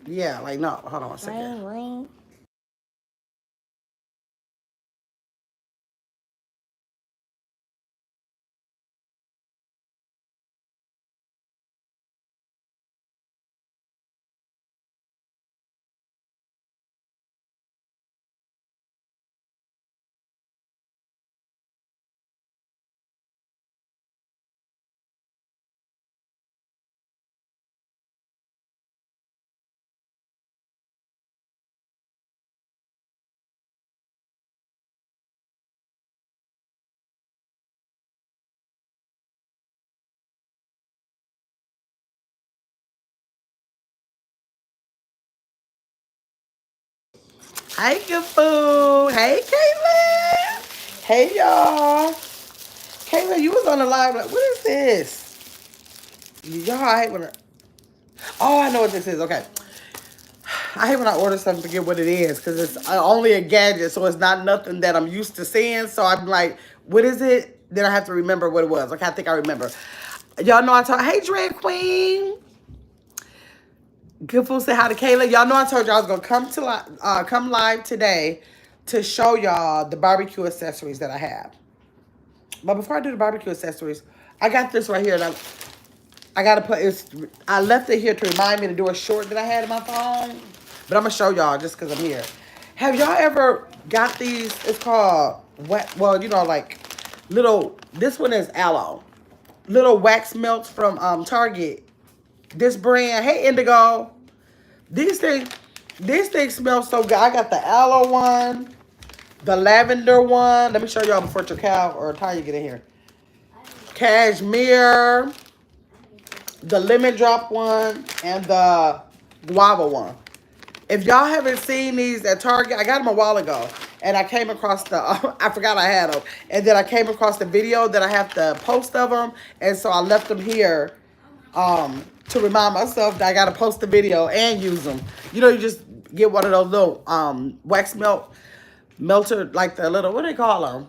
Yeah, like no. Hold on a second. Ring. Hey, good food. Hey, Caitlin. Hey, y'all. Caitlin, you was on the live. Like, what is this? Y'all, I hate when. Oh, I know what this is. Okay. I hate when I order something, forget what it is, because it's only a gadget, so it's not nothing that I'm used to seeing. So I'm like, what is it? Then I have to remember what it was. Like, I think I remember. Y'all know I told, hey, Drag Queen. Good food, say hi to Kayla. Y'all know I told y'all I was going to come live today to show y'all the barbecue accessories that I have. But before I do the barbecue accessories, I got this right here. And I got to put, I left it here to remind me to do a short that I had in my phone. But I'm going to show y'all just because I'm here. Have y'all ever got these? It's called, well, you know, like little, this one is aloe. Little wax melts from Target. This brand, hey Indigo. These things smell so good. I got the aloe one, the lavender one. Let me show y'all before Chacal or Tanya get in here. Cashmere, the lemon drop one, and the guava one. If y'all haven't seen these at Target, I got them a while ago. And I came across the, I forgot I had them. And then I came across the video that I have to post of them. And so I left them here to remind myself that I got to post the video and use them. You know, you just get one of those little wax melter, like the little, what do they call them?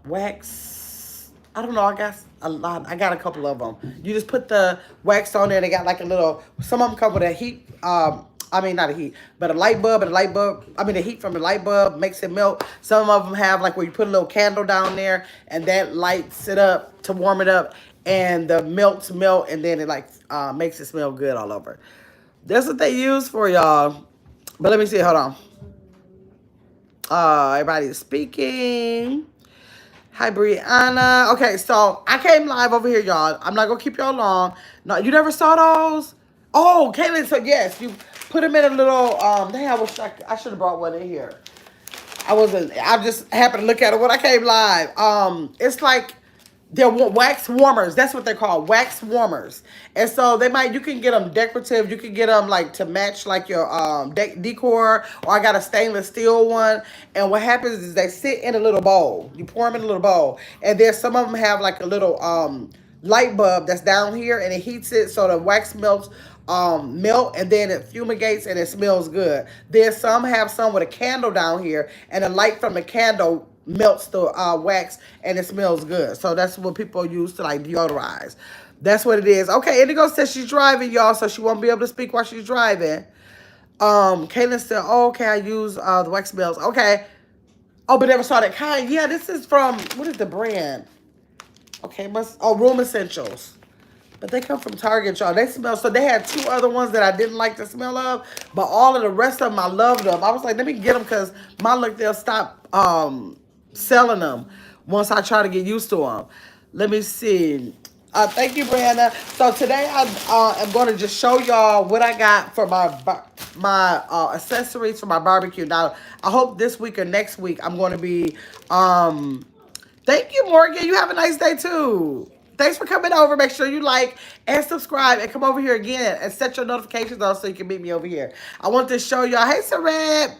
Wax, I don't know, I guess a lot. I got a couple of them. You just put the wax on there. They got like a little, some of them come with a heat, I mean, not a heat, but a light bulb, and a light bulb, I mean, the heat from the light bulb makes it melt. Some of them have like where you put a little candle down there and that lights it up to warm it up, and the melts melt, and then it like makes it smell good all over. That's what they use for y'all. But let me see, hold on. Everybody's speaking. Hi, Brianna. Okay, so I came live over here, y'all. I'm not gonna keep y'all long. No, you never saw those? Oh, Caitlin, so yes, you put them in a little, dang, I should have brought one in here. I just happened to look at it when I came live. It's like, they're wax warmers. That's what they're called, wax warmers. And so you can get them decorative. You can get them like to match like your decor. Or I got a stainless steel one. And what happens is they sit in a little bowl. You pour them in a little bowl. And then some of them have like a little light bulb that's down here, and it heats it so the wax melt, and then it fumigates and it smells good. Then some with a candle down here, and the light from the candle melts the wax and it smells good. So that's what people use to like deodorize. That's what it is. Okay, Indigo says she's driving, y'all, so she won't be able to speak while she's driving. Kaylin said, oh, okay, I use the wax melts. Okay. Oh, but never saw that kind. Yeah, this is from, what is the brand? Okay, Room Essentials. But they come from Target, y'all. They smell, so they had two other ones that I didn't like the smell of, but all of the rest of them, I loved them. I was like, let me get them, because my look, they'll stop selling them once I try to get used to them. Let me see. Thank you, Brianna. So today I am going to just show y'all what I got for my accessories for my barbecue. Now, I hope this week or next week I'm going to be thank you, Morgan. You have a nice day, too. Thanks for coming over. Make sure you like and subscribe and come over here again and set your notifications on so you can meet me over here. I want to show y'all. Hey, Sarat.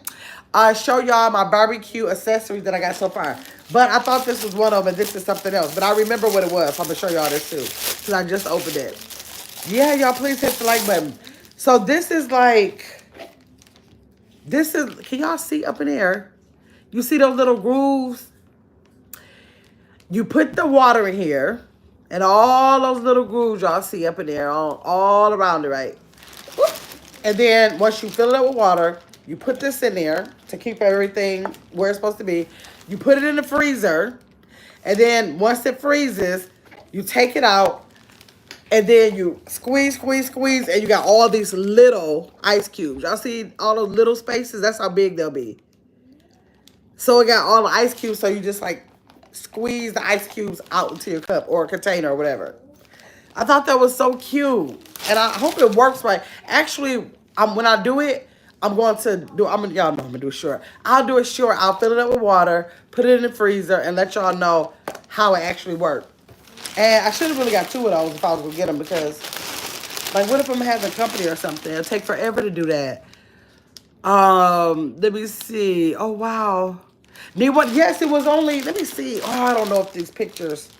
Show y'all my barbecue accessories that I got so far. But I thought this was one of them, and this is something else. But I remember what it was. I'm going to show y'all this, too. Because I just opened it. Yeah, y'all, please hit the like button. So this is like, can y'all see up in there? You see those little grooves? You put the water in here, and all those little grooves y'all see up in there, all around it, right? Whoop. And then once you fill it up with water, you put this in there to keep everything where it's supposed to be. You put it in the freezer. And then once it freezes, you take it out. And then you squeeze, squeeze, squeeze. And you got all these little ice cubes. Y'all see all those little spaces? That's how big they'll be. So it got all the ice cubes. So you just like squeeze the ice cubes out into your cup or container or whatever. I thought that was so cute. And I hope it works right. Actually, when I do it, I'm going to do, y'all know I'm going to do it short. I'll do it short. I'll fill it up with water, put it in the freezer, and let y'all know how it actually worked. And I should have really got two of those if I was going to get them because, like, what if I'm having company or something? It'll take forever to do that. Let me see. Oh, wow. Need one? Yes, it was only, let me see. Oh, I don't know if these pictures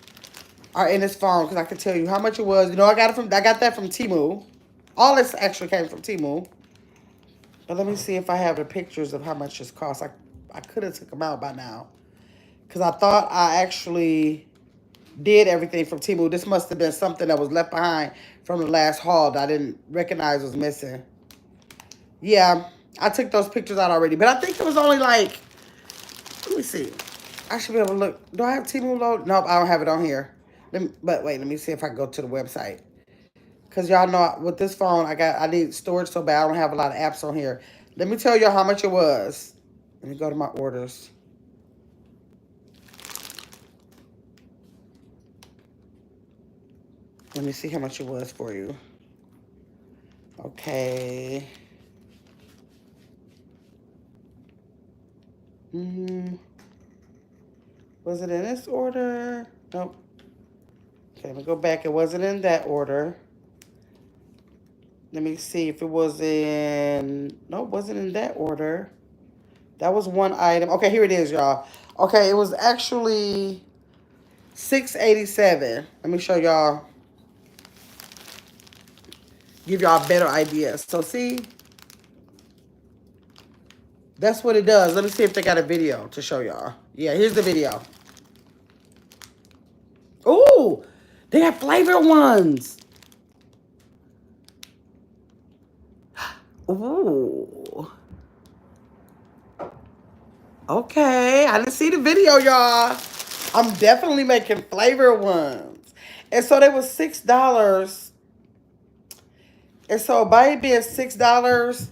are in this phone because I can tell you how much it was. You know, I got that from Temu. All this actually came from Temu. But let me see if I have the pictures of how much this cost. I could have took them out by now because I thought I actually did everything from Temu. This must have been something that was left behind from the last haul that I didn't recognize was missing. Yeah, I took those pictures out already. But I think it was only like, let me see. I should be able to look. Do I have Temu load? Nope, I don't have it on here. But wait, let me see if I can go to the website. Because y'all know with this phone, I need storage so bad. I don't have a lot of apps on here. Let me tell y'all how much it was. Let me go to my orders. Let me see how much it was for you. Okay. Was it in this order? Nope. Okay, let me go back. It wasn't in that order. Let me see if it was in... No, it wasn't in that order. That was one item. Okay, here it is, y'all. Okay, it was actually $6.87. Let me show y'all. Give y'all a better idea. So, see? That's what it does. Let me see if they got a video to show y'all. Yeah, here's the video. Ooh, they have flavored ones. Ooh. Okay, I didn't see the video, y'all. I'm definitely making flavored ones. And so they was $6. And so by it being $6,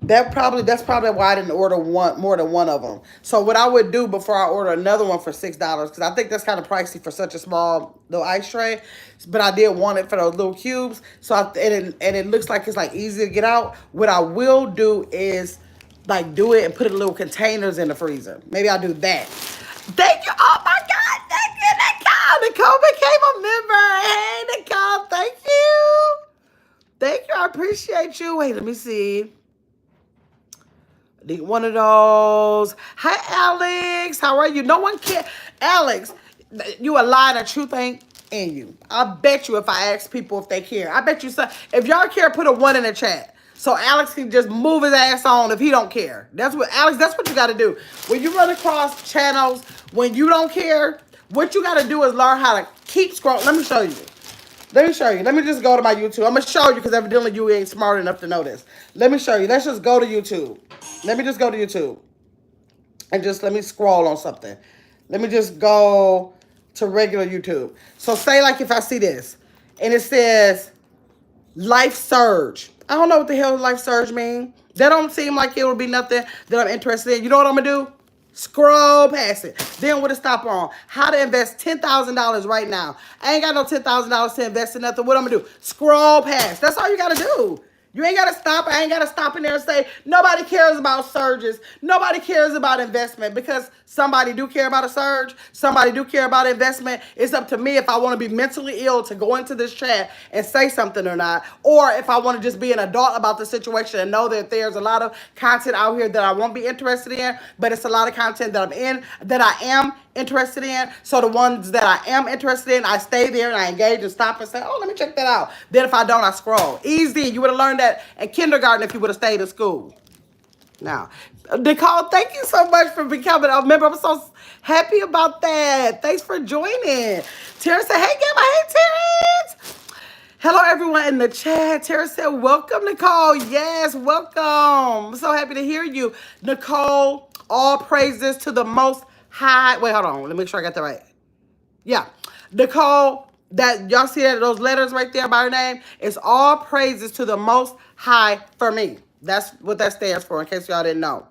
that's probably why I didn't order more than one of them. So what I would do before I order another one for $6, because I think that's kind of pricey for such a small little ice tray, but I did want it for those little cubes. So and it looks like it's like easy to get out. What I will do is like do it and put it in little containers in the freezer. Maybe I'll do that. Thank you. Oh my God. Thank you, Nicole. Nicole became a member. Hey, Nicole. Thank you. Thank you. I appreciate you. Wait, let me see. Need one of those. Hi, Alex. How are you? No one cares. Alex, you a lie, the truth ain't in you. I bet you if I ask people if they care. I bet you some. If y'all care, put a 1 in the chat. So Alex can just move his ass on if he don't care. That's what, Alex, that's what you got to do. When you run across channels, when you don't care, what you got to do is learn how to keep scrolling. Let me show you. Let me show you. Let me just go to my YouTube. I'm going to show you because evidently you ain't smart enough to know this. Let me show you. Let's just go to YouTube. Let me just go to YouTube. And just let me scroll on something. Let me just go to regular YouTube. So say like if I see this. And it says Life Surge. I don't know what the hell Life Surge mean. That don't seem like it would be nothing that I'm interested in. You know what I'm going to do? Scroll past it. Then what to stop on? How to invest $10,000 right now. I ain't got no $10,000 to invest in nothing. What I'm going to do? Scroll past. That's all you got to do. You ain't got to stop. I ain't got to stop in there and say, nobody cares about surges. Nobody cares about investment because somebody do care about a surge. Somebody do care about investment. It's up to me if I want to be mentally ill to go into this chat and say something or not. Or if I want to just be an adult about the situation and know that there's a lot of content out here that I won't be interested in, but it's a lot of content that I am interested in. So the ones that I am interested in, I stay there and I engage and stop and say, oh, let me check that out. Then if I don't, I scroll. Easy. You would have learned that in kindergarten if you would have stayed in school. Now, Nicole, thank you so much for becoming a member. I'm so happy about that. Thanks for joining. Terrence said, hey, Gamma. Hey, Terrence. Hello, everyone in the chat. Tara said, welcome, Nicole. Yes, welcome. I'm so happy to hear you. Nicole, all praises to the Most High. Wait, hold on. Let me make sure I got that right. Yeah. Nicole, that y'all see that those letters right there by her name? It's all praises to the Most High for me. That's what that stands for, in case y'all didn't know.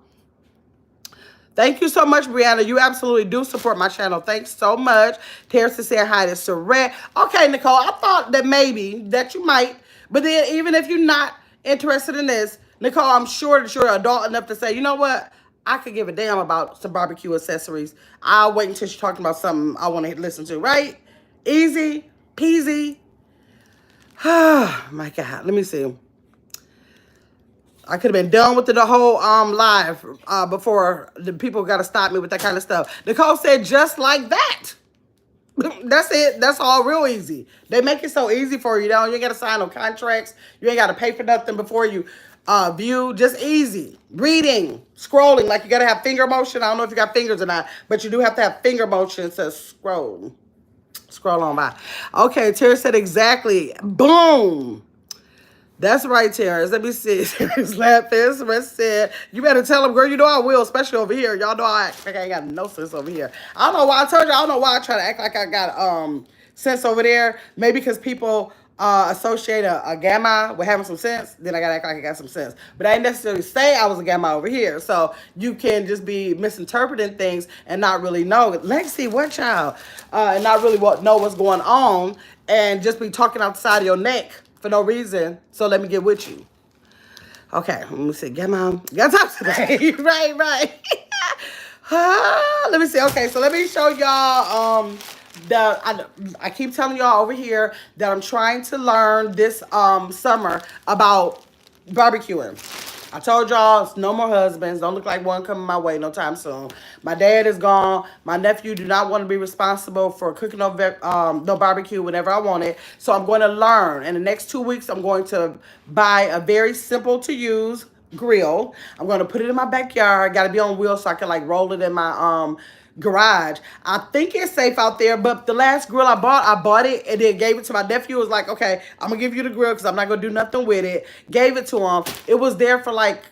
Thank you so much, Brianna. You absolutely do support my channel. Thanks so much. Teresa said hi to Saret. Okay, Nicole, I thought that maybe that you might, but then even if you're not interested in this, Nicole, I'm sure that you're adult enough to say, you know what? I could give a damn about some barbecue accessories. I'll wait until she's talking about something I want to listen to, right? Easy peasy. Oh, my God. Let me see. I could have been done with the whole live before the people got to stop me with that kind of stuff. Nicole said, just like that. That's it. That's all real easy. They make it so easy for you. You ain't got to sign no contracts. You ain't got to pay for nothing before you view. Just easy. Reading, scrolling. Like you got to have finger motion. I don't know if you got fingers or not, but you do have to have finger motion to scroll. Scroll on by. Okay, Tara said exactly. Boom. That's right, Terrence. Let me see. Terrence laughing. Somebody said, you better tell him, girl, you know I will, especially over here. Y'all know I act like I ain't got no sense over here. I don't know why I told you. I don't know why I try to act like I got sense over there. Maybe because people associate a gamma with having some sense. Then I got to act like I got some sense. But I didn't necessarily say I was a gamma over here. So you can just be misinterpreting things and not really know. Lexi, what child? And not really know what's going on and just be talking outside of your neck for no reason, so let me get with you. Okay, let me see. Get mom. Got time today. right. Let me see. Okay, so let me show y'all. I keep telling y'all over here that I'm trying to learn this summer about barbecuing. I told y'all it's no more husbands. Don't look like one coming my way no time soon. My dad is gone. My nephew do not want to be responsible for cooking no barbecue whenever I want it. So I'm going to learn. In the next 2 weeks, I'm going to buy a very simple to use grill. I'm going to put it in my backyard. Got to be on wheels so I can like roll it in my garage. I think it's safe out there, but the last grill I bought it and then gave it to my nephew. Was like, okay, I'm gonna give you the grill because I'm not gonna do nothing with it. Gave it to him. It was there for like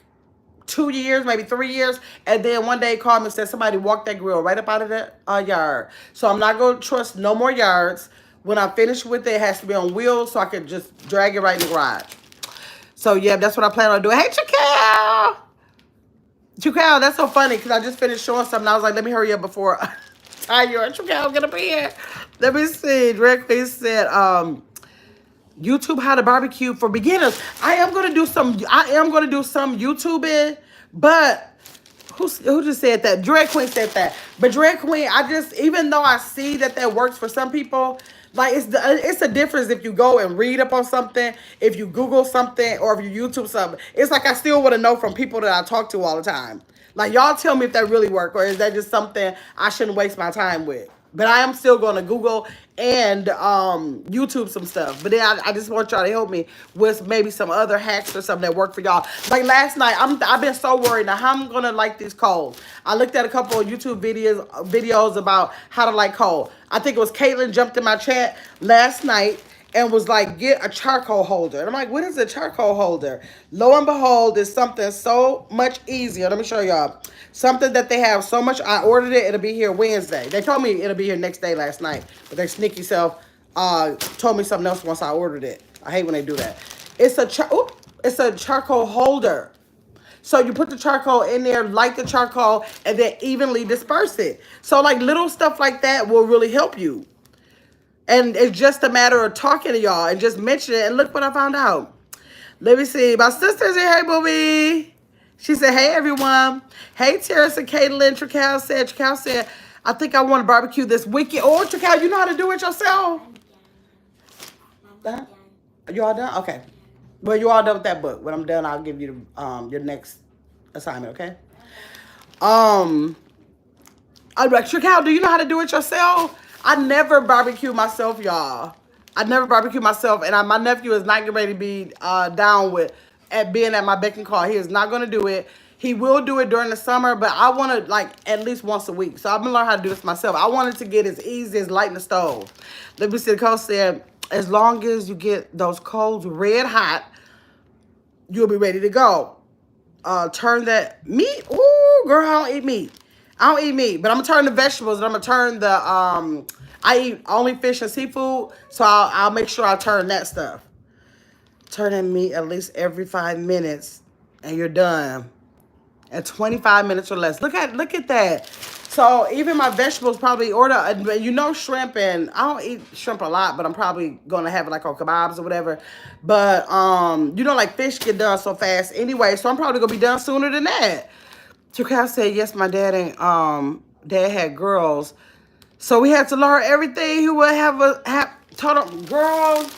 2 years, maybe 3 years, and then one day he called me and said somebody walked that grill right up out of the yard. So I'm not gonna trust no more yards. When I'm finished with it, it has to be on wheels so I can just drag it right in the garage. So yeah, that's what I plan on doing. Hey, Chacal! Chacal, that's so funny because I just finished showing something. I was like, let me hurry up before I tie you. Chacal, get up here. Let me see. Drag Queen said, YouTube how to barbecue for beginners. I am gonna do some YouTubing, but who just said that? Drag Queen said that. But Drag Queen, even though I see that works for some people, like it's a difference if you go and read up on something, if you Google something, or if you YouTube something. It's like I still want to know from people that I talk to all the time. Like y'all tell me if that really works, or is that just something I shouldn't waste my time with? But I am still going to Google and YouTube some stuff. But then I just want y'all to help me with maybe some other hacks or something that work for y'all. Like last night, I've been so worried now how I'm going to like these coals. I looked at a couple of YouTube videos about how to like coal. I think it was Caitlin jumped in my chat last night and was like, get a charcoal holder. And I'm like, what is a charcoal holder? Lo and behold, it's something so much easier. Let me show y'all. Something that they have so much. I ordered it. It'll be here Wednesday. They told me it'll be here next day last night. But their sneaky self told me something else once I ordered it. I hate when they do that. It's a charcoal holder. So you put the charcoal in there, light the charcoal, and then evenly disperse it. So like little stuff like that will really help you. And it's just a matter of talking to y'all and just mentioning it. And look what I found out. Let me see. My sister's here. Hey, booby. She said, hey, everyone. Hey, Terrence and Caitlin. Chacal said, I think I want to barbecue this weekend. Oh, Chacal, you know how to do it yourself? You all done? Okay. Well, you all done with that book. When I'm done, I'll give you your next assignment, okay? I'm like, Chacal, do you know how to do it yourself? I never barbecue myself, y'all. I never barbecue myself, and my nephew is not getting ready to be down with being at my beck and call. He is not going to do it. He will do it during the summer, but I want to like at least once a week. So I'm going to learn how to do this myself. I wanted to get as easy as lighting the stove. Let me see. The coach said, as long as you get those coals red hot, you'll be ready to go. Turn that meat. Ooh, girl, I don't eat meat. I don't eat meat, but I'm gonna turn the vegetables and I'm gonna turn the I eat only fish and seafood, so I'll make sure I turn that stuff. Turn that meat at least every 5 minutes, and you're done. At 25 minutes or less. Look at that. So even my vegetables probably order, shrimp, and I don't eat shrimp a lot, but I'm probably gonna have it like on kebabs or whatever. But like fish get done so fast anyway, so I'm probably gonna be done sooner than that. Tukal said yes, my dad and dad had girls, so we had to learn everything. He would have taught them girls.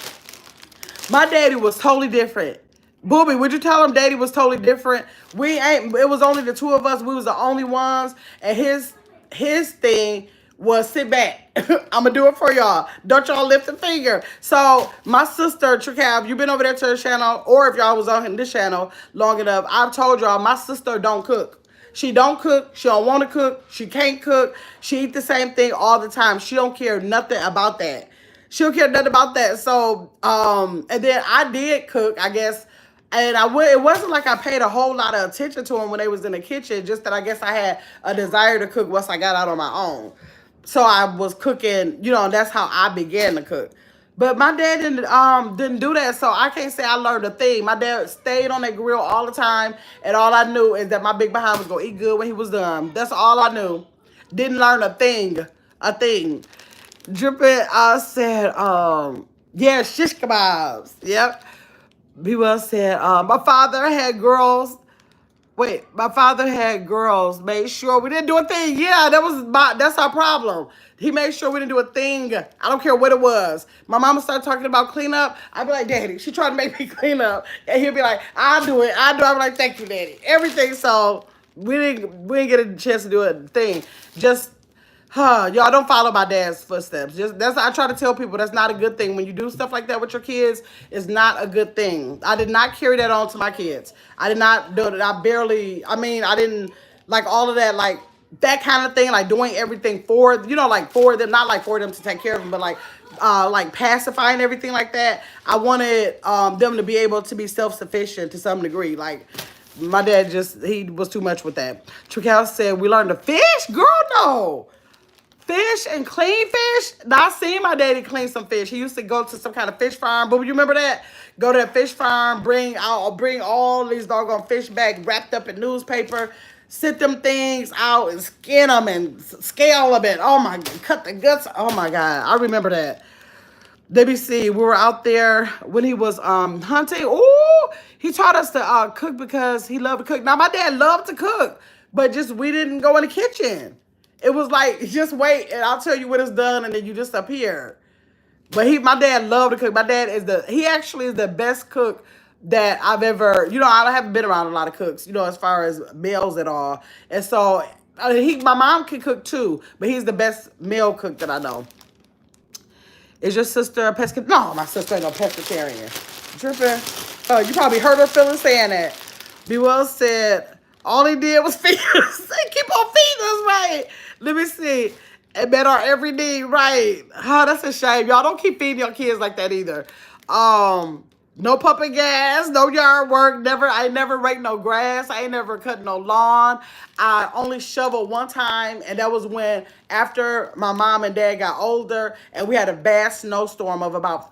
My daddy was totally different. Booby, would you tell him daddy was totally different? It was only the two of us. We was the only ones. And his thing was sit back. I'm going to do it for y'all. Don't y'all lift a finger. So my sister, Tricab, you've been over there to her channel, or if y'all was on this channel long enough, I've told y'all my sister don't cook. She don't cook. She don't want to cook. She can't cook. She eat the same thing all the time. She don't care nothing about that. She don't care nothing about that. So, and then I did cook, I guess. And it wasn't like I paid a whole lot of attention to them when they was in the kitchen. Just that I guess I had a desire to cook once I got out on my own. So I was cooking, and that's how I began to cook. But my dad didn't do that, so I can't say I learned a thing. My dad stayed on that grill all the time, and all I knew is that my big behind was gonna eat good when he was done. That's all I knew. Didn't learn a thing. Dripping, I said, yeah, shish kebabs. Yep. People said, my father had girls. Wait, my father had girls. Made sure we didn't do a thing. Yeah, that's our problem. He made sure we didn't do a thing. I don't care what it was. My mama started talking about cleanup. I'd be like, Daddy, she tried to make me clean up. And he'd be like, I'll do it. I'd be like, thank you, Daddy. Everything. So we didn't get a chance to do a thing. Just y'all don't follow my dad's footsteps. I try to tell people that's not a good thing. When you do stuff like that with your kids, it's not a good thing. I did not carry that on to my kids. I did not do it. I didn't like all of that, like that kind of thing, like doing everything for, like for them, not like for them to take care of them, but like pacifying everything like that. I wanted them to be able to be self-sufficient to some degree. Like my dad he was too much with that. Tricale said, we learned to fish? Girl, no. Fish and clean fish. Now, I seen my daddy clean some fish. He used to go to some kind of fish farm. But you remember that? Go to that fish farm, bring all these doggone fish back wrapped up in newspaper, sit them things out and skin them and scale them and, oh my God, cut the guts. Oh my God, I remember that. Let me see. We were out there when he was hunting. Ooh, he taught us to cook because he loved to cook. Now, my dad loved to cook, but just we didn't go in the kitchen. It was like, just wait, and I'll tell you when it's done, and then you just appear. But my dad loved to cook. My dad he actually is the best cook that I've ever, I haven't been around a lot of cooks, as far as meals and all. And so, my mom can cook too, but he's the best meal cook that I know. Is your sister a pescatarian? No, my sister ain't no pescatarian. Dripping. Oh, you probably hurt her feelings saying that. B. Wells said, all he did was feed us. They keep on feeding us, right? Let me see. And met our every need, right? Oh, that's a shame. Y'all don't keep feeding your kids like that either. No pumping gas, no yard work. I never raked no grass. I ain't never cut no lawn. I only shoveled one time, and that was when after my mom and dad got older, and we had a vast snowstorm of about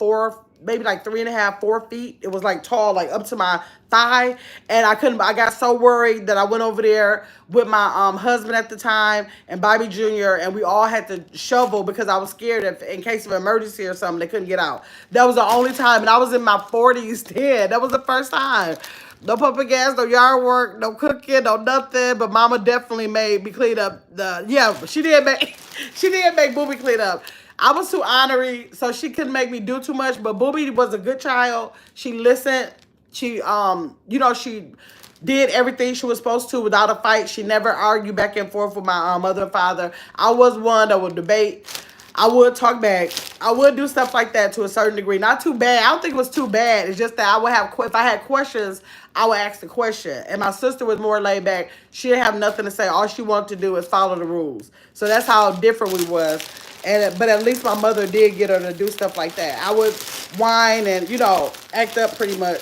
maybe like 3.5, 4 feet. It was like tall, like up to my thigh. And I got so worried that I went over there with my husband at the time and Bobby Jr. And we all had to shovel because I was scared in case of emergency or something, they couldn't get out. That was the only time. And I was in my 40s then. That was the first time. No pumping gas, no yard work, no cooking, no nothing. But mama definitely made me clean up she did make Booby clean up. I was too honorary, so she couldn't make me do too much. But Booby was a good child. She listened. She, she did everything she was supposed to without a fight. She never argued back and forth with my mother and father. I was one that would debate. I would talk back. I would do stuff like that to a certain degree. Not too bad. I don't think it was too bad. It's just that I would have, if I had questions, I would ask the question. And my sister was more laid back. She didn't have nothing to say. All she wanted to do is follow the rules. So that's how different we was. But at least my mother did get her to do stuff like that. I would whine and, you know, act up pretty much.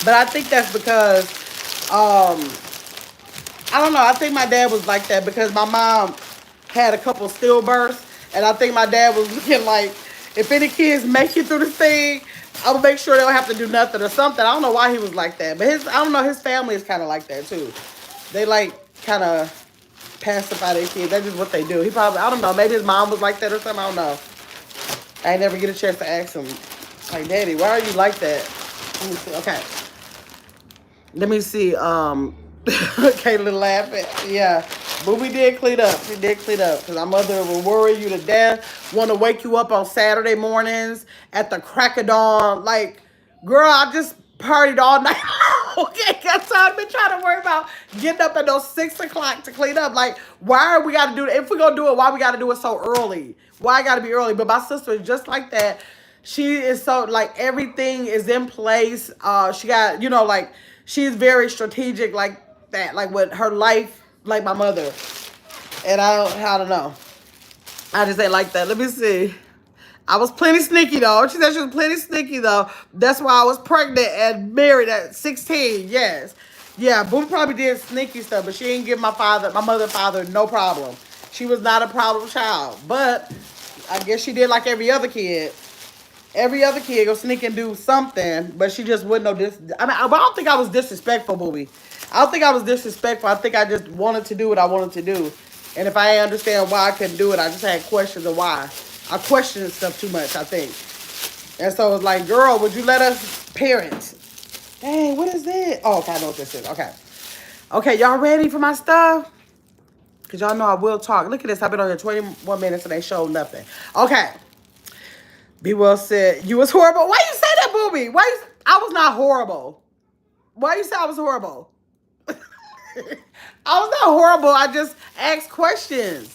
But I think that's because, I don't know. I think my dad was like that because my mom had a couple stillbirths. And I think my dad was looking like, if any kids make it through this thing, I will make sure they don't have to do nothing or something. I don't know why he was like that. But I don't know, his family is kind of like that too. They like kind of pacify their kids. That's just what they do. He probably, I don't know, maybe his mom was like that or something. I don't know. I never get a chance to ask him, like, Daddy, why are you like that? Let me see. Okay. Let me see. Caitlin laughing. Yeah. But we did clean up. We did clean up. Because our mother will worry you to death. Want to wake you up on Saturday mornings at the crack of dawn. Like, girl, I just partied all night. Okay, that's all I've been trying to worry about. Getting up at those 6 o'clock to clean up. Like, why are we got to do it? If we're going to do it, why we got to do it so early? Why I got to be early? But my sister is just like that. She is so, like, everything is in place. She got, you know, like, she's very strategic like that. Like, with her life. Like my mother. And I don't know. I just ain't like that. Let me see. I was plenty sneaky though. She said she was plenty sneaky though. That's why I was pregnant and married at 16. Yes. Yeah, Boo probably did sneaky stuff, but she didn't give my mother and father no problem. She was not a problem child. But I guess she did like every other kid. Every other kid go sneak and do something, but she just wouldn't know this. I mean, I don't think I was disrespectful, Booby. I don't think I was disrespectful. I think I just wanted to do what I wanted to do. And if I didn't understand why I couldn't do it, I just had questions of why. I questioned stuff too much, I think. And so it was like, girl, would you let us parent? Hey, what is this? Oh, okay, I know what this is. Okay. Okay, y'all ready for my stuff? Because y'all know I will talk. Look at this. I've been on here 21 minutes and they showed nothing. Okay. B. Will said, you was horrible. Why you say that, Booby? I was not horrible. Why you say I was horrible? I was not horrible. I just asked questions.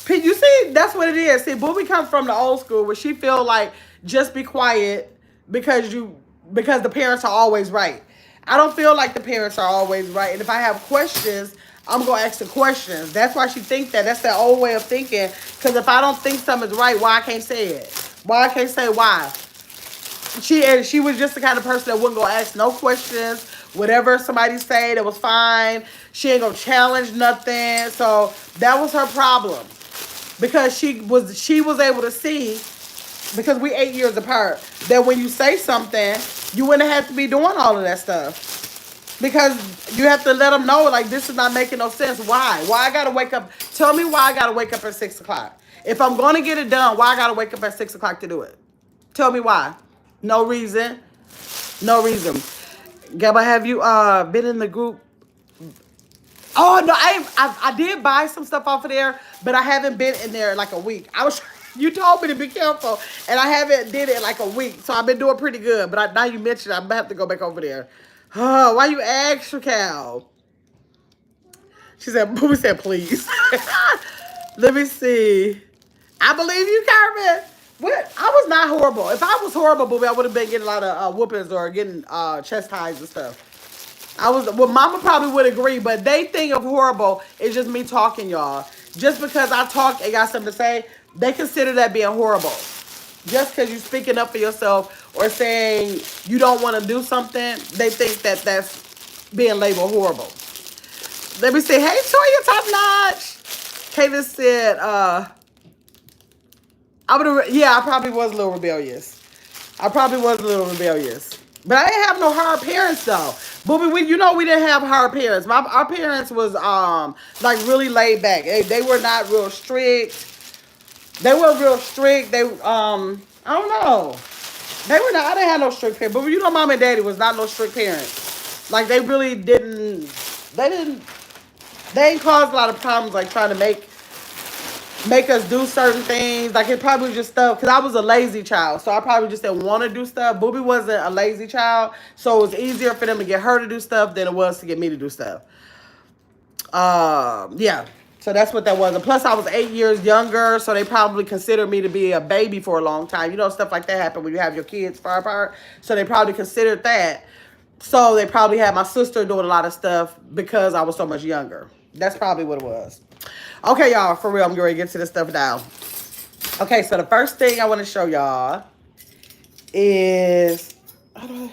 You see, that's what it is. See, Booby comes from the old school where she feel like just be quiet because the parents are always right. I don't feel like the parents are always right. And if I have questions, I'm going to ask the questions. That's why she thinks that. That's that old way of thinking. Because if I don't think something's right, why I can't say it? Why I can't say why? She was just the kind of person that wouldn't go ask no questions. Whatever somebody said, it was fine. She ain't gonna challenge nothing. So that was her problem. Because she was able to see, because we 8 years apart, that when you say something, you wouldn't have to be doing all of that stuff. Because you have to let them know, like, this is not making no sense. Why? Why I gotta wake up? Tell me why I gotta wake up at 6 o'clock. If I'm gonna get it done, why I gotta wake up at 6 o'clock to do it? Tell me why. No reason. No reason. Gabba, have you been in the group? Oh no, I did buy some stuff off of there, but I haven't been in there in like a week. You told me to be careful, and I haven't did it in like a week, so I've been doing pretty good. But now you mentioned it, I'm gonna have to go back over there. Oh, why you extra, Cal? She said, Boo said, please. Let me see. I believe you, Carmen. What? I was not horrible. If I was horrible, Booby, I would have been getting a lot of whoopings or getting chastised and stuff. Well, Mama probably would agree, but they think of horrible is just me talking, y'all. Just because I talk and got something to say, they consider that being horrible. Just because you're speaking up for yourself or saying you don't want to do something, they think that that's being labeled horrible. Let me say, hey, Toya, top notch. Kayla said, I probably was a little rebellious. But I didn't have no hard parents though. But we didn't have hard parents. Our parents was like really laid back. They were not real strict. They weren't real strict. They I don't know. They were not. I didn't have no strict parents. But Mom and Daddy was not no strict parents. Like they really didn't. They didn't cause a lot of problems. Like trying to make us do certain things. Like it probably was just stuff, because I was a lazy child, so I probably just didn't want to do stuff. Booby wasn't a lazy child, so it was easier for them to get her to do stuff than it was to get me to do stuff. Yeah. So that's what that was. And plus, I was 8 years younger, so they probably considered me to be a baby for a long time. You know, stuff like that happen when you have your kids far apart. So they probably considered that. So they probably had my sister doing a lot of stuff because I was so much younger. That's probably what it was. Okay, y'all, for real, I'm going to get to this stuff now. Okay, so the first thing I want to show y'all is... How do I...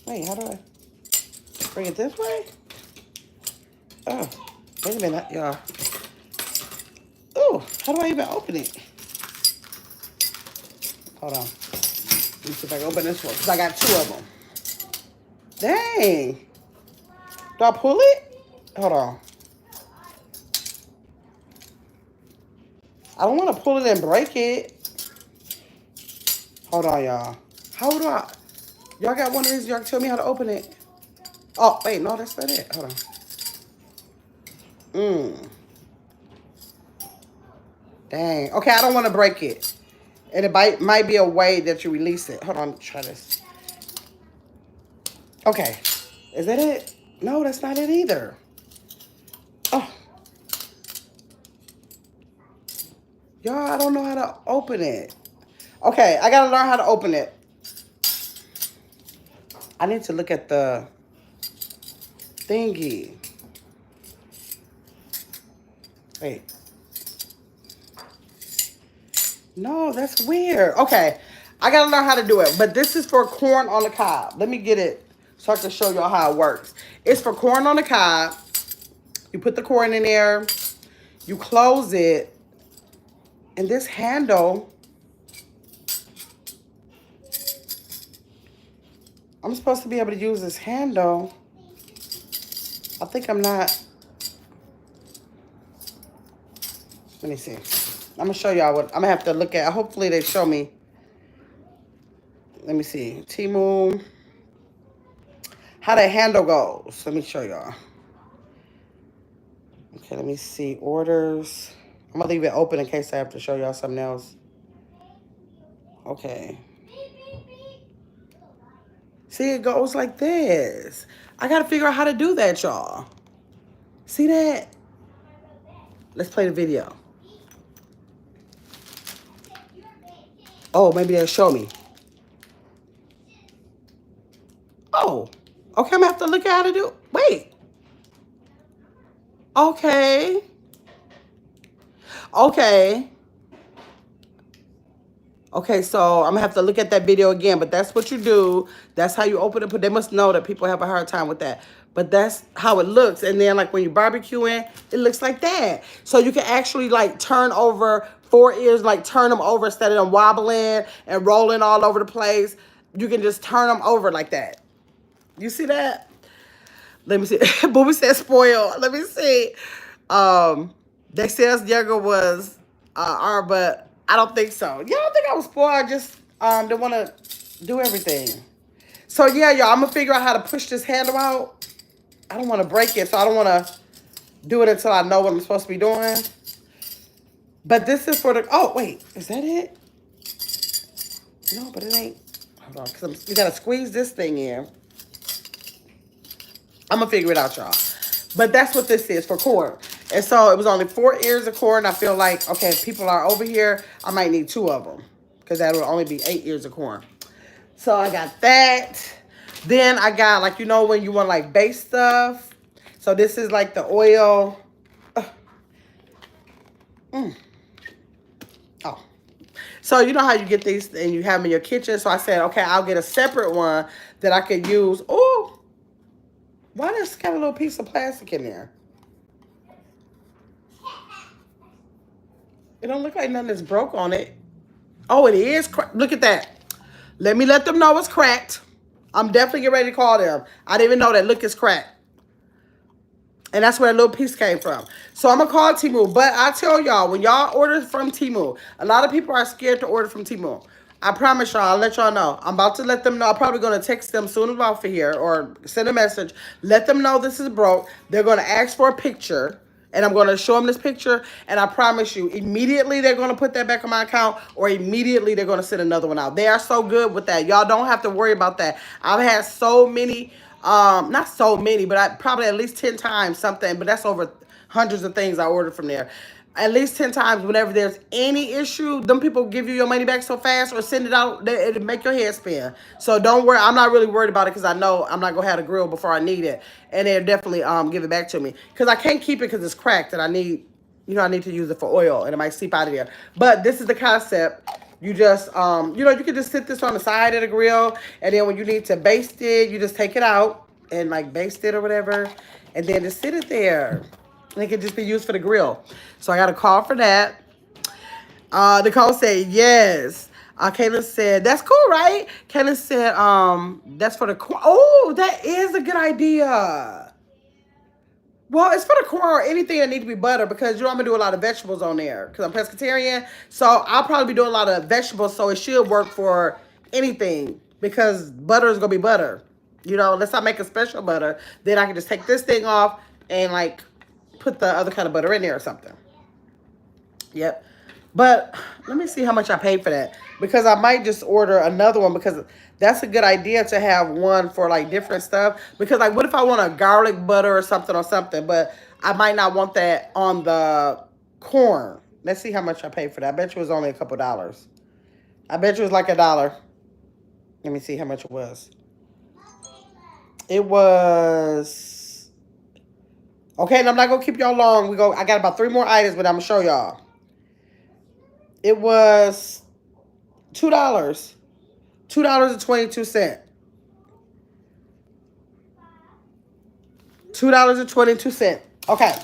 Wait, how do I bring it this way? Oh, wait a minute, y'all. Oh, how do I even open it? Hold on. Let me see if I can open this one, because I got 2 of them. Dang. Do I pull it? Hold on. I don't want to pull it and break it. Hold on, y'all. How do I... Y'all got one of these? Y'all tell me how to open it. Oh, wait, no, that's not it. Hold on. Dang. Okay, I don't want to break it. And it might be a way that you release it. Hold on, try this. Okay. Is that it? No, that's not it either. Oh. Y'all, I don't know how to open it. Okay, I got to learn how to open it. I need to look at the thingy. Wait. No, that's weird. Okay, I gotta learn how to do it. But this is for corn on the cob. Let me get it so I can show y'all how it works. It's for corn on the cob. You put the corn in there. You close it. And this handle, I'm supposed to be able to use this handle. I think I'm not. Let me see. I'm going to show y'all what I'm going to have to look at. Hopefully they show me. Let me see. Temu. How the handle goes. Let me show y'all. Okay, let me see. Orders. I'm going to leave it open in case I have to show y'all something else. Okay. See, it goes like this. I got to figure out how to do that, y'all. See that? Let's play the video. Oh, maybe they'll show me. Oh, okay, I'm going to have to look at how to do it. Wait. Okay. Okay. Okay, so I'm going to have to look at that video again, but that's what you do. That's how you open it. But they must know that people have a hard time with that. But that's how it looks. And then, like, when you're barbecuing, it looks like that. So you can actually, like, turn over 4 ears, like, turn them over instead of them wobbling and rolling all over the place. You can just turn them over like that. You see that? Let me see. Booby said spoiled. Let me see. They said younger was but I don't think so. Y'all don't think I was spoiled? I just they want to do everything. So yeah, y'all, I'm gonna figure out how to push this handle out. I don't want to break it, so I don't want to do it until I know what I'm supposed to be doing. But this is for the. Oh wait, is that it? No, but it ain't. Hold on, because you gotta squeeze this thing in. I'm gonna figure it out, y'all. But that's what this is for corn. And so it was only 4 ears of corn. I feel like, okay, if people are over here, I might need 2 of them. Because that would only be 8 ears of corn. So I got that. Then I got, like, you know, when you want, like, base stuff. So this is, like, the oil. Oh. So you know how you get these and you have them in your kitchen. So I said, okay, I'll get a separate one that I could use. Oh. Why does it got a little piece of plastic in there? It don't look like nothing is broke on it. Oh, it is. Look at that. Let me let them know it's cracked. I'm definitely getting ready to call them. I didn't even know that. Look, it's cracked. And that's where a little piece came from. So I'm going to call Temu. But I tell y'all, when y'all order from Temu, a lot of people are scared to order from Temu. I promise y'all, I'll let y'all know. I'm about to let them know. I'm probably going to text them soon as I'm off of here or send a message. Let them know this is broke. They're going to ask for a picture. And I'm going to show them this picture. And I promise you, immediately they're going to put that back on my account. Or immediately they're going to send another one out. They are so good with that. Y'all don't have to worry about that. I've had so many Not so many, but I probably at least 10 times something, but that's over hundreds of things I ordered from there. At least 10 times whenever there's any issue, them people give you your money back so fast or send it out, it'll make your head spin. So don't worry. I'm not really worried about it because I know I'm not going to have the grill before I need it. And they'll definitely give it back to me. Because I can't keep it because it's cracked and I need, I need to use it for oil and it might seep out of there. But this is the concept. You just, you can just sit this on the side of the grill. And then when you need to baste it, you just take it out and like baste it or whatever. And then just sit it there. And it can just be used for the grill. So I got a call for that. Nicole said, yes. Kayla said, that's cool, right? Kayla said, that's for the corn. Oh, that is a good idea. Well, it's for the corn or anything that needs to be butter because, I'm going to do a lot of vegetables on there because I'm pescatarian. So I'll probably be doing a lot of vegetables, so it should work for anything because butter is going to be butter. Unless I make a special butter, then I can just take this thing off and, like, put the other kind of butter in there or something. Yep. But let me see how much I paid for that because I might just order another one because that's a good idea to have one for like different stuff. Because like what if I want a garlic butter or something, but I might not want that on the corn. Let's see how much I paid for that. I bet you it was only a couple dollars. I bet you it was like $1. Let me see how much it was. It was... Okay, and I'm not going to keep y'all long. I got about 3 more items, but I'm going to show y'all. It was $2. $2.22. $2.22. Okay.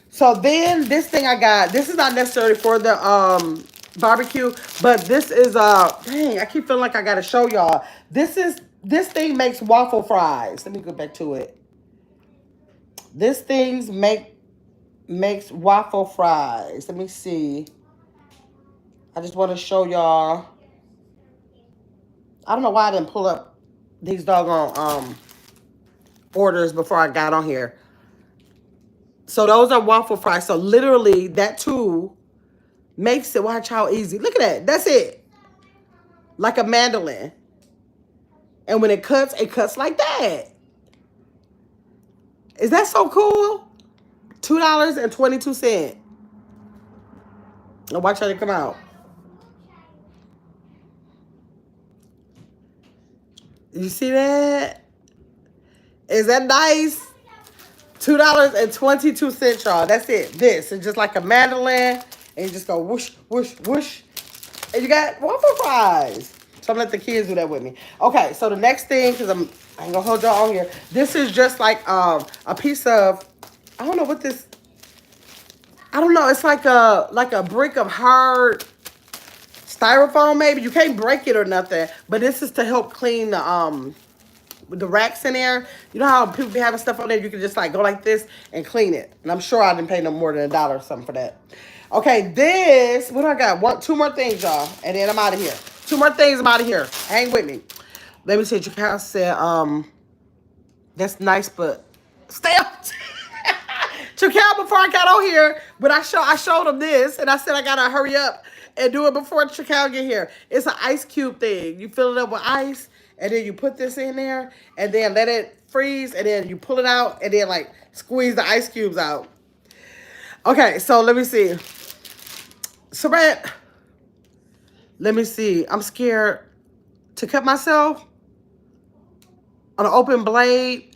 So then this thing I got, this is not necessarily for the barbecue, but this is dang, I keep feeling like I gotta show y'all. This thing makes waffle fries. Let me go back to it. This thing makes waffle fries. Let me see. I just want to show y'all. I don't know why I didn't pull up these doggone orders before I got on here. So those are waffle fries. So literally that tool makes it, watch how easy. Look at that. That's it. Like a mandolin. And when it cuts like that. Is that so cool? $2.22. Now watch how they come out. You see that? Is that nice? $2.22, y'all. That's it. This is just like a mandolin. And you just go whoosh, whoosh, whoosh. And you got waffle fries. So I'm going to let the kids do that with me. Okay, so the next thing, because I ain't going to hold y'all on here. This is just like a piece of, I don't know what this, I don't know. It's like a brick of hard styrofoam maybe. You can't break it or nothing. But this is to help clean the racks in there. You know how people be having stuff on there? You can just like go like this and clean it. And I'm sure I didn't pay no more than $1 or something for that. Okay, this, what do I got? 2 more things, y'all. And then I'm out of here. 2 more things, I'm out of here. Hang with me. Let me see. Chakao said, that's nice, but stay up. Chakao, before I got on here, but I showed him this, and I said I gotta hurry up and do it before Chakao get here. It's an ice cube thing. You fill it up with ice, and then you put this in there, and then let it freeze, and then you pull it out, and then like squeeze the ice cubes out. Okay, so let me see. Sarat, let me see. I'm scared to cut myself on an open blade.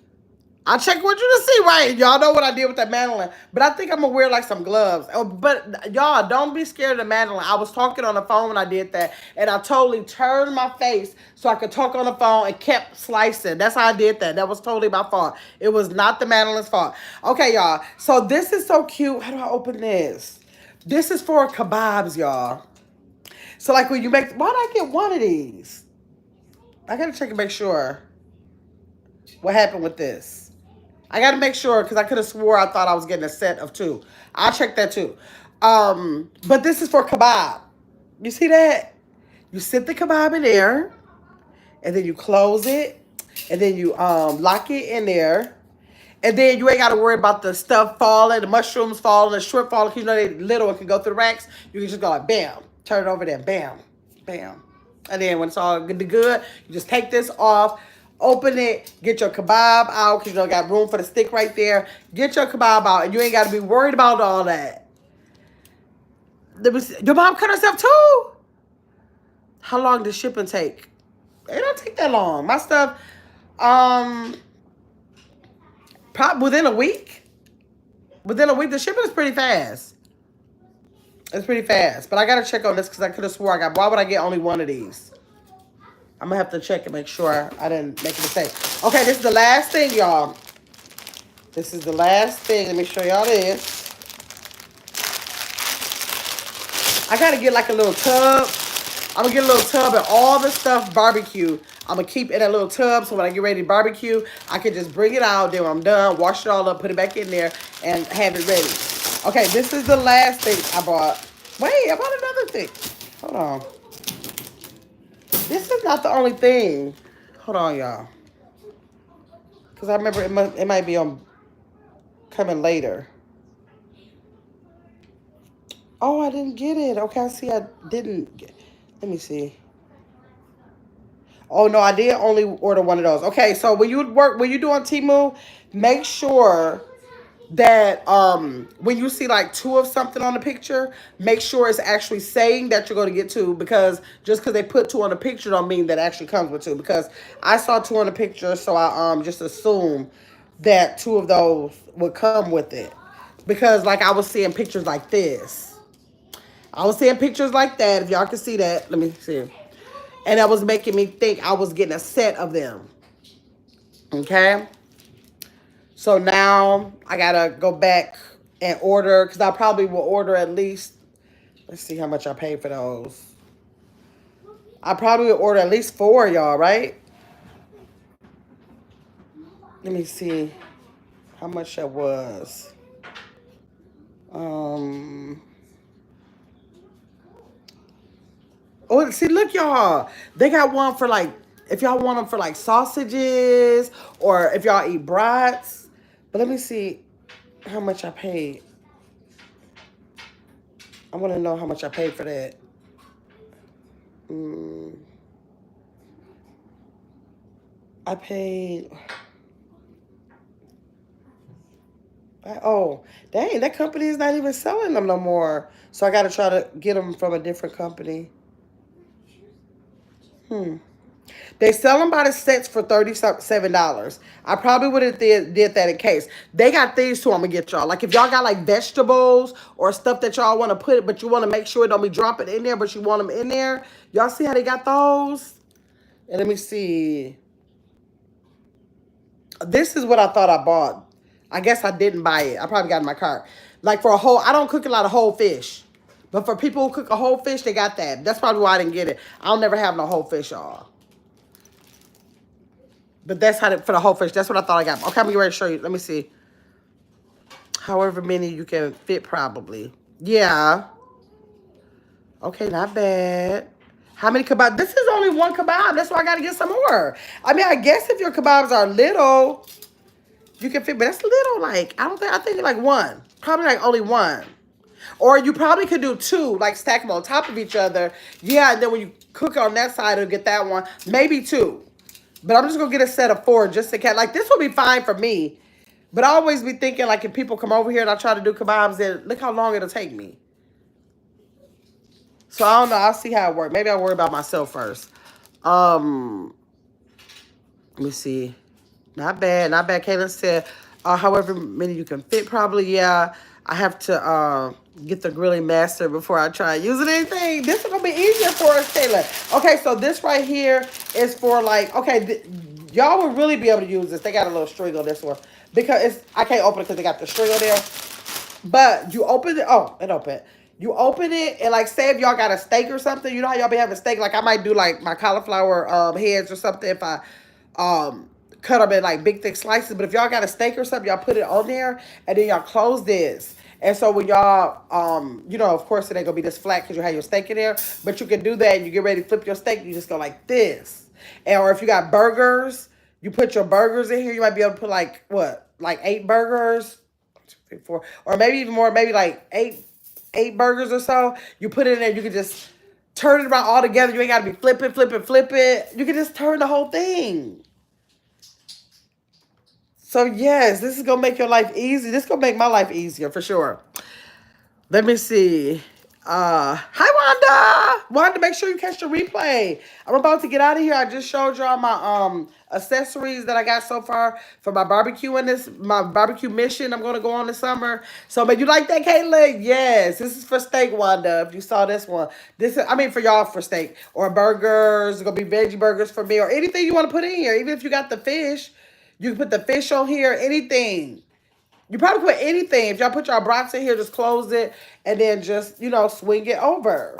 I checked with you to see, right? Y'all know what I did with that mandolin. But I think I'm going to wear like some gloves. Oh, but y'all, don't be scared of the mandolin. I was talking on the phone when I did that. And I totally turned my face so I could talk on the phone and kept slicing. That's how I did that. That was totally my fault. It was not the mandolin's fault. Okay, y'all. So this is so cute. How do I open this? This is for kebabs, y'all. So like when you make, why did I get one of these? I got to check and make sure what happened with this. I got to make sure because I could have swore I thought I was getting a set of 2. I'll check that too. But this is for kebab. You see that? You sit the kebab in there and then you close it and then you lock it in there. And then you ain't got to worry about the stuff falling, the mushrooms falling, the shrimp falling. You know they little, it can go through the racks. You can just go like bam, turn it over there, bam, bam. And then when it's all good to good, you just take this off. Open it, get your kebab out, because you don't got room for the stick right there. Get your kebab out, and you ain't got to be worried about all that. Your mom cut herself too? How long does shipping take? It don't take that long. My stuff, probably within a week. Within a week, the shipping is pretty fast. It's pretty fast. But I got to check on this because I could have swore why would I get only one of these? I'm going to have to check and make sure I didn't make a mistake. Okay, this is the last thing, y'all. This is the last thing. Let me show y'all this. I got to get like a little tub. I'm going to get a little tub and all the stuff barbecue. I'm going to keep in that little tub so when I get ready to barbecue, I can just bring it out. Then when I'm done, wash it all up, put it back in there, and have it ready. Okay, this is the last thing I bought. Wait, I bought another thing. Hold on. This is not the only thing. Hold on, y'all. Because I remember it might be on coming later. Oh, I didn't get it. Okay, I see I didn't get. Let me see. Oh, no, I did only order one of those. Okay, so when you do on Temu, make sure that when you see like two of something on the picture, make sure it's actually saying that you're going to get two, because just because they put two on the picture don't mean that it actually comes with two, because I saw two on the picture, so I just assumed that two of those would come with it, because like I was seeing pictures like this. I was seeing pictures like that. If y'all can see that, let me see. And that was making me think I was getting a set of them. Okay? So now I gotta go back and order, because I probably will order at least, let's see how much I paid for those. I probably will order at least 4, y'all, right? Let me see how much that was. Oh, see, look, y'all. They got one for like, if y'all want them for like sausages, or if y'all eat brats. But let me see how much I paid. I want to know how much I paid for that. I paid. Oh, dang, that company is not even selling them no more. So I got to try to get them from a different company. They sell them by the sets for $37. I probably would have did that in case. They got things too I'm going to get y'all. Like if y'all got like vegetables or stuff that y'all want to put, but you want to make sure it don't be dropping in there, but you want them in there. Y'all see how they got those? And let me see. This is what I thought I bought. I guess I didn't buy it. I probably got it in my cart. Like for a whole, I don't cook a lot of whole fish. But for people who cook a whole fish, they got that. That's probably why I didn't get it. I'll never have no whole fish, y'all. But that's how for the whole fish. That's what I thought I got. Okay, I'm getting ready to show you. Let me see. However many you can fit, probably. Yeah. Okay, not bad. How many kebabs? This is only one kebab. That's why I got to get some more. I mean, I guess if your kebabs are little, you can fit. But that's little. Like, I think like one. Probably like only one. Or you probably could do 2, like stack them on top of each other. Yeah, and then when you cook on that side, it'll get that one. Maybe 2. But I'm just going to get a set of 4 just to catch. Like, this will be fine for me. But I always be thinking, like, if people come over here and I try to do kebabs, then look how long it'll take me. So, I don't know. I'll see how it works. Maybe I'll worry about myself first. Let me see. Not bad. Not bad. Kaylin said, however many you can fit, probably. Yeah. I have to get the grilling master before I try using anything. This is going to be easier for us, Kaylin. Okay, so this right here is for like, okay, y'all would really be able to use this. They got a little string on this one. Because I can't open it because they got the string on there. But you open it. Oh, it opened. You open it and like say if y'all got a steak or something. You know how y'all be having steak? Like I might do like my cauliflower heads or something if I cut them in like big thick slices. But if y'all got a steak or something, y'all put it on there and then y'all close this. And so when y'all, you know, of course it ain't gonna be this flat because you have your steak in there. But you can do that and you get ready to flip your steak. You just go like this. And or if you got burgers, you put your burgers in here. You might be able to put like what, like 8 burgers, 1, 2, 3, 4, or maybe even more, maybe like eight burgers or so. You put it in there. You can just turn it around all together. You ain't gotta be flipping. You can just turn the whole thing. So yes, this is gonna make your life easy. This is gonna make my life easier for sure. Let me see. Hi Wanda. Wanda, make sure you catch the replay. I'm about to get out of here. I just showed y'all my accessories that I got so far for my barbecue in this my barbecue mission I'm gonna go on this summer. So but you like that, Caitlin? Yes. This is for steak, Wanda. If you saw this one. This is, I mean, for y'all for steak. Or burgers. It's gonna be veggie burgers for me, or anything you want to put in here. Even if you got the fish, you can put the fish on here, anything. You probably put anything. If y'all put y'all brats in here, just close it and then just, swing it over.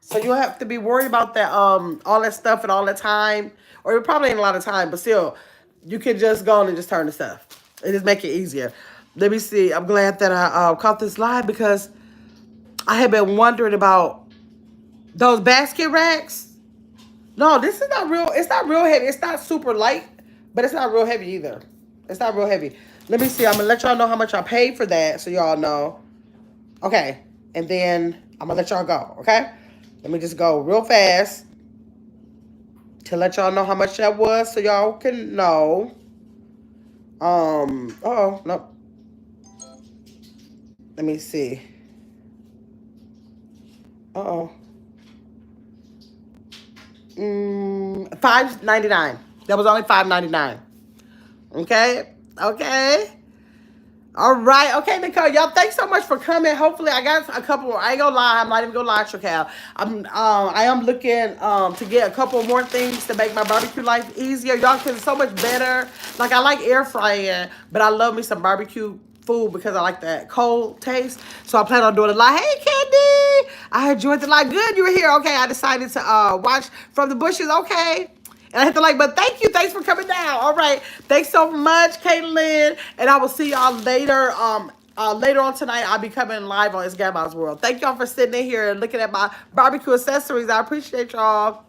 So you don't have to be worried about that, all that stuff and all that time. Or it probably ain't a lot of time, but still, you can just go on and just turn the stuff. And just make it easier. Let me see. I'm glad that I caught this live because I had been wondering about those basket racks. No, this is not real. It's not real heavy. It's not super light, but it's not real heavy either. It's not real heavy. Let me see. I'm going to let y'all know how much I paid for that so y'all know. Okay. And then I'm going to let y'all go. Okay. Let me just go real fast to let y'all know how much that was so y'all can know. Oh, nope. Let me see. Uh-oh. $5.99. That was only $5.99. Okay. Okay. All right. Okay, Nicole. Y'all, thanks so much for coming. Hopefully, I got a couple more. I ain't gonna lie. I'm not even gonna lie, Trical. I am looking to get a couple more things to make my barbecue life easier, y'all, because it's so much better. Like, I like air frying, but I love me some barbecue food because I like that cold taste. So I plan on doing a lot. Hey, Candy. I enjoyed the live. Good, you were here. Okay, I decided to watch from the bushes. Okay. And I hit the like, but thank you. Thanks for coming down. All right. Thanks so much, Caitlin. And I will see y'all later. Later on tonight, I'll be coming live on It's Grandma's World. Thank y'all for sitting in here and looking at my barbecue accessories. I appreciate y'all.